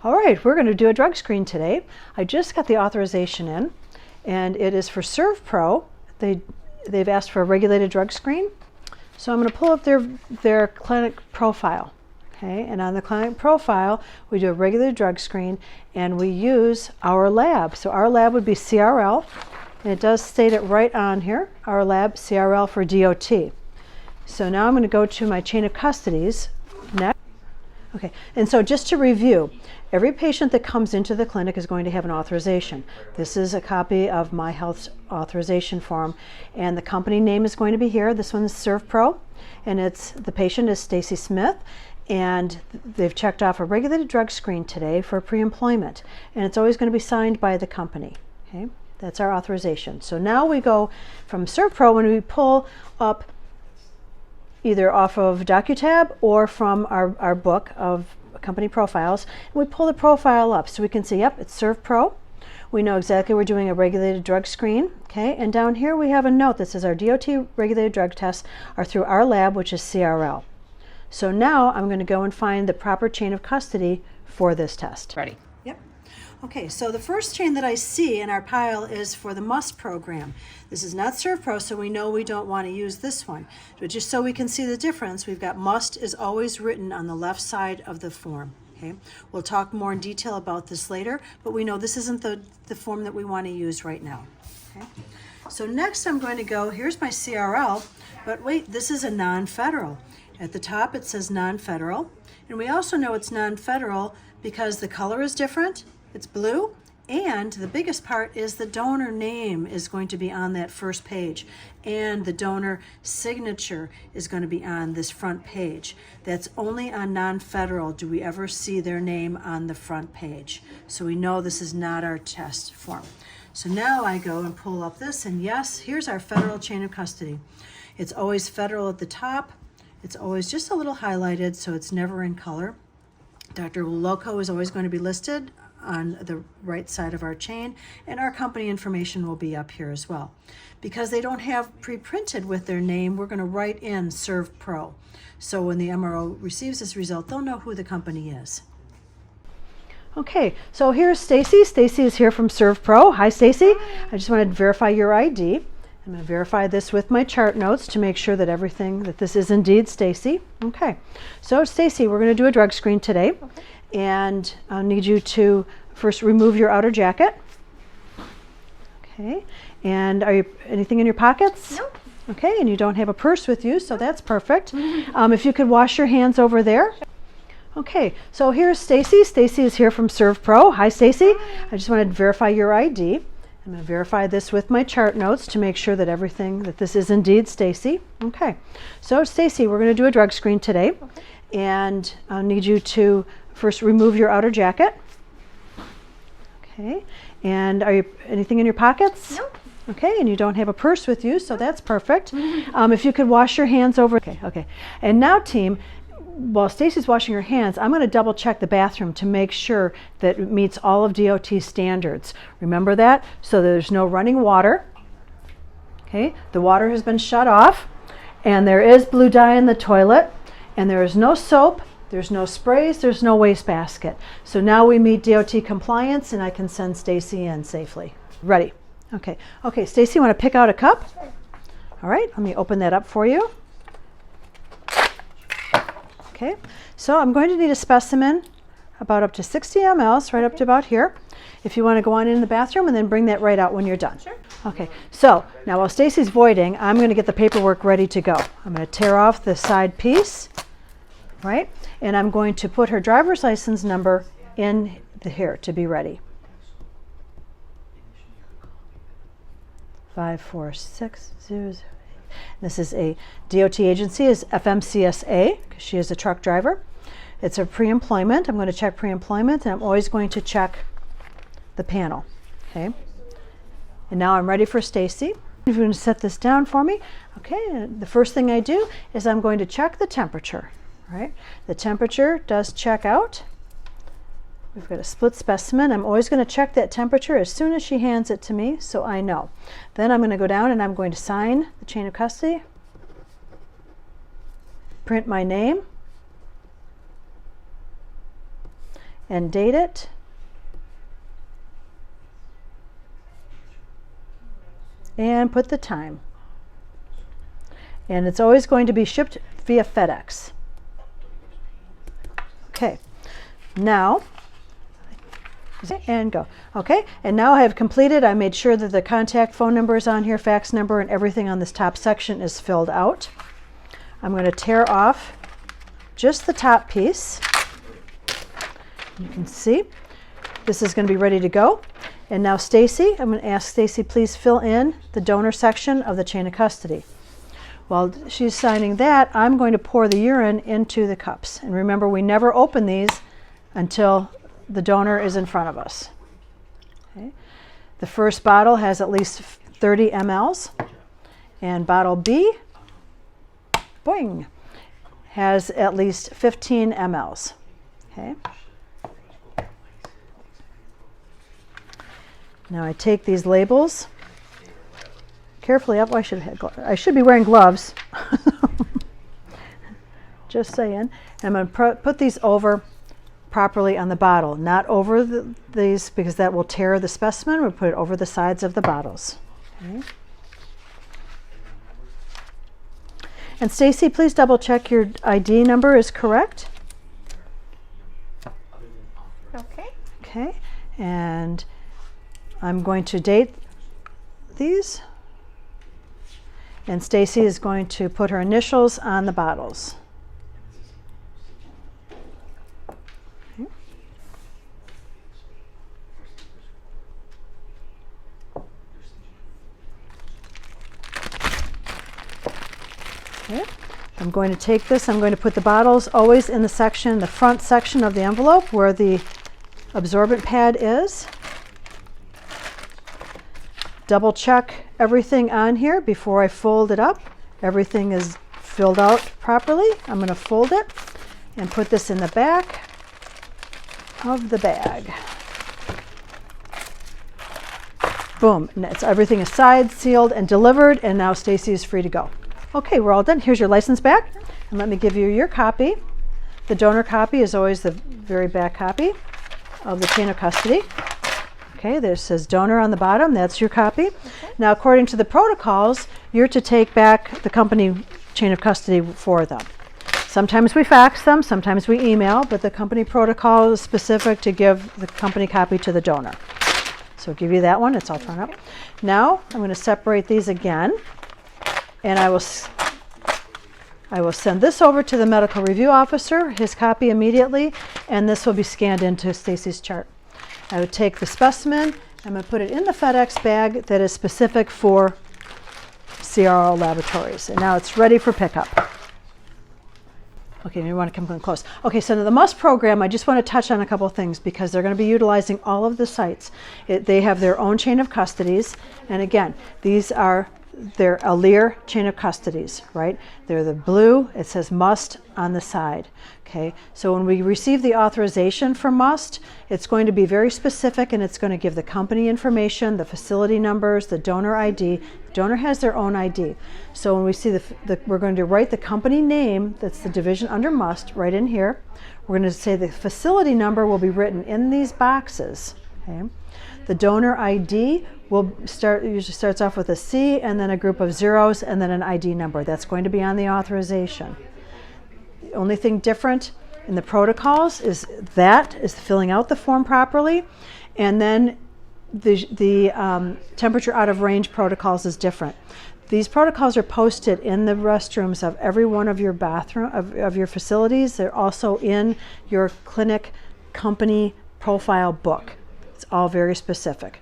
All right, we're going to do a drug screen today. I just got the authorization in, and it is for ServPro. They've asked for a regulated drug screen. So I'm going to pull up their clinic profile. Okay, and on the clinic profile, we do a regular drug screen, and we use our lab. So our lab would be CRL, and it does state it right on here, our lab, CRL for DOT. So now I'm going to go to my chain of custodies next. Okay, and so just to review, every patient that comes into the clinic is going to have an authorization. This is a copy of my health authorization form, and the company name is going to be here. This one is ServPro, and the patient is Stacy Smith, and they've checked off a regulated drug screen today for pre-employment, and it's always going to be signed by the company. Okay, that's our authorization. So now we go from ServPro when we pull up either off of DocuTab or from our book of company profiles, and we pull the profile up so we can see, yep, it's ServPro. We know exactly we're doing a regulated drug screen, okay? And down here we have a note that says our DOT regulated drug tests are through our lab, which is CRL. So now I'm going to go and find the proper chain of custody for this test. Ready. Yep. Okay, so the first chain that I see in our pile is for the MUST program. This is not ServPro, so we know we don't want to use this one. But just so we can see the difference, we've got MUST is always written on the left side of the form. Okay, we'll talk more in detail about this later, but we know this isn't the form that we want to use right now. Okay, so next I'm going to go, here's my CRL, but wait, this is a non-federal. At the top it says non-federal, and we also know it's non-federal because the color is different, it's blue, and the biggest part is the donor name is going to be on that first page, and the donor signature is going to be on this front page. That's only on non-federal do we ever see their name on the front page. So we know this is not our test form. So now I go and pull up this, and yes, here's our federal chain of custody. It's always federal at the top. It's always just a little highlighted, so it's never in color. Dr. Loco is always going to be listed on the right side of our chain, and our company information will be up here as well. Because they don't have pre-printed with their name, we're going to write in ServPro. So when the MRO receives this result, they'll know who the company is. Okay, so here's Stacy. Stacy is here from ServPro. Hi, Stacy. I just wanted to verify your ID. I'm going to verify this with my chart notes to make sure that this is indeed Stacy. Okay, so Stacy, we're going to do a drug screen today. Okay. And I'll need you to first remove your outer jacket. Okay, and are you anything in your pockets? No. Okay, and you don't have a purse with you, so that's perfect. If you could wash your hands over there. Okay, so here's Stacy. Stacy is here from ServPro. Hi, Stacy. I just wanted to verify your ID. I'm going to verify this with my chart notes to make sure that this is indeed Stacy. Okay, so Stacy, we're going to do a drug screen today. Okay. And I'll need you to first remove your outer jacket. Okay, and are you anything in your pockets? No. Okay, and you don't have a purse with you, so that's perfect. If you could wash your hands over. Okay. And now, team, while Stacy's washing her hands, I'm going to double check the bathroom to make sure that it meets all of DOT standards. Remember that? So there's no running water. Okay, the water has been shut off, and there is blue dye in the toilet, and there is no soap, there's no sprays, there's no wastebasket. So now we meet DOT compliance, and I can send Stacy in safely. Ready? Okay, Stacy, you want to pick out a cup? Sure. All right, let me open that up for you. Okay, so I'm going to need a specimen about up to 60 mLs, right up to about here. If you want to go on in the bathroom and then bring that right out when you're done. Sure. Okay, so now while Stacy's voiding, I'm going to get the paperwork ready to go. I'm going to tear off the side piece, right? And I'm going to put her driver's license number in here to be ready. 54600. This is a DOT agency, is FMCSA, because she is a truck driver. It's a pre-employment. I'm going to check pre-employment, and I'm always going to check the panel. Okay. And now I'm ready for Stacy. If you're going to set this down for me. Okay, the first thing I do is I'm going to check the temperature. Right? The temperature does check out. We've got a split specimen. I'm always going to check that temperature as soon as she hands it to me, so I know. Then I'm going to go down and I'm going to sign the chain of custody, print my name, and date it. And put the time. And it's always going to be shipped via FedEx. Okay, now, and go. Okay, and now I have completed. I made sure that the contact phone number is on here, fax number, and everything on this top section is filled out. I'm going to tear off just the top piece. You can see this is going to be ready to go. And now Stacy, I'm going to ask Stacy, please fill in the donor section of the chain of custody. While she's signing that, I'm going to pour the urine into the cups. And remember, we never open these until the donor is in front of us. Okay. The first bottle has at least 30 mLs, and bottle B, boing, has at least 15 mLs. Okay. Now I take these labels carefully up. Oh, I should be wearing gloves. Just saying. And I'm going to put these over properly on the bottle, not over these because that will tear the specimen. We'll put it over the sides of the bottles. Okay. And Stacy, please double check your ID number is correct. Okay. Okay. And I'm going to date these. And Stacy is going to put her initials on the bottles. Okay. Okay. I'm going to take this, I'm going to put the bottles always in the section, the front section of the envelope where the absorbent pad is. Double check everything on here before I fold it up. Everything is filled out properly. I'm going to fold it and put this in the back of the bag. Boom. And everything is side sealed and delivered, and now Stacy is free to go. Okay, we're all done. Here's your license back, and let me give you your copy. The donor copy is always the very back copy of the chain of custody. Okay, there says donor on the bottom. That's your copy. Okay. Now, according to the protocols, you're to take back the company chain of custody for them. Sometimes we fax them, sometimes we email, but the company protocol is specific to give the company copy to the donor. So I'll give you that one. It's all torn up. Now, I'm going to separate these again, and I will send this over to the medical review officer, his copy immediately, and this will be scanned into Stacy's chart. I would take the specimen, I'm going to put it in the FedEx bag that is specific for CRO laboratories. And now it's ready for pickup. Okay, you want to come in close. Okay, so the MUST program, I just want to touch on a couple of things because they're going to be utilizing all of the sites. They have their own chain of custodies. And again, these are their Alere chain of custodies, right? They're the blue, it says MUST on the side. Okay, so when we receive the authorization for MUST, it's going to be very specific and it's going to give the company information, the facility numbers, the donor ID. The donor has their own ID. So when we see we're going to write the company name, that's the division under MUST, right in here. We're going to say the facility number will be written in these boxes. Okay. The donor ID usually starts off with a C and then a group of zeros and then an ID number. That's going to be on the authorization. The only thing different in the protocols is filling out the form properly, and then the temperature out of range protocols is different. These protocols are posted in the restrooms of every one of your of your facilities. They're also in your clinic company profile book. It's all very specific.